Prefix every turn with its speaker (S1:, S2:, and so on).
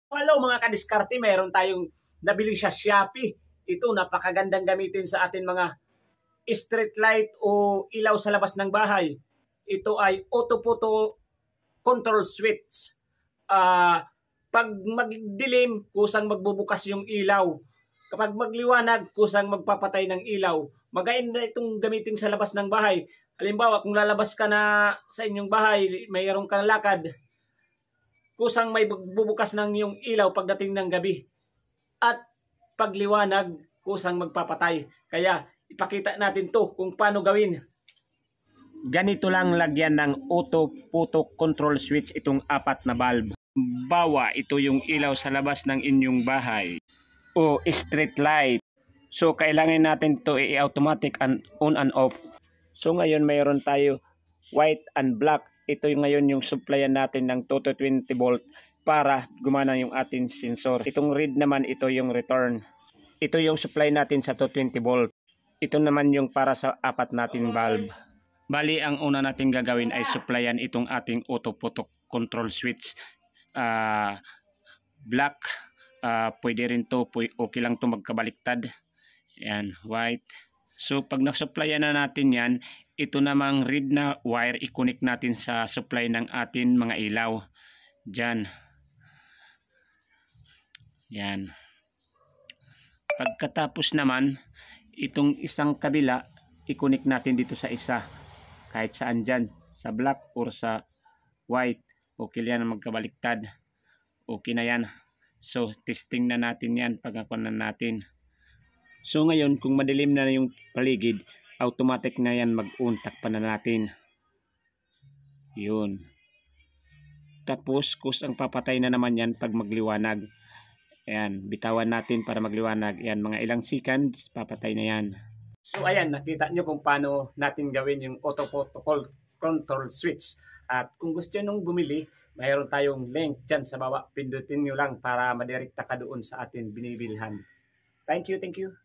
S1: Hello mga kadiskarte, mayroon tayong nabili sa Shopee. Ito, napakagandang gamitin sa atin mga street light o ilaw sa labas ng bahay. Ito ay auto-photo control switch. Pag magdilim, kusang magbubukas yung ilaw. Kapag magliwanag, kusang magpapatay ng ilaw. Maganda itong gamitin sa labas ng bahay. Halimbawa, kung lalabas ka na sa inyong bahay, mayroong kang lakad, kusang may bubukas ng yung ilaw pagdating ng gabi. At pagliwanag, kusang magpapatay. Kaya ipakita natin to kung paano gawin. Ganito lang lagyan ng auto photo control switch itong 4 na bulb. Bawa ito yung ilaw sa labas ng inyong bahay o street light. So kailangan natin to i-automatic on and off. So ngayon mayroon tayo white and black. Ito yung ngayon yung supplyan natin ng 220 volt para gumana yung ating sensor. Itong red naman, ito yung return. Ito yung supply natin sa 220 volt. Ito naman yung para sa 4 natin bulb. Bali, ang una natin gagawin ay supplyan itong ating auto photo control switch. Black, pwede rin to, okay lang to magkabaliktad. Yan, white. So pag na-supplyan na natin yan, ito namang red na wire, i-connect natin sa supply ng atin mga ilaw. Diyan. Yan. Pagkatapos naman, itong isang kabila, i-connect natin dito sa isa. Kahit saan dyan, sa black or sa white. Okay yan magkabaliktad. Okay na yan. So, testing na natin yan pagkakunan natin. So, ngayon, kung madilim na yung paligid, automatic na yan mag-on. Takpan na natin. Yun. Tapos, ang papatay na naman yan pag magliwanag. Ayan, bitawan natin para magliwanag. Ayan, mga ilang seconds, papatay na yan. So, ayan, nakita nyo kung paano natin gawin yung auto protocol control switch. At kung gusto nyo bumili, mayroon tayong link dyan sa baba. Pindutin nyo lang para madirekta ka doon sa atin binibilhan. Thank you, thank you.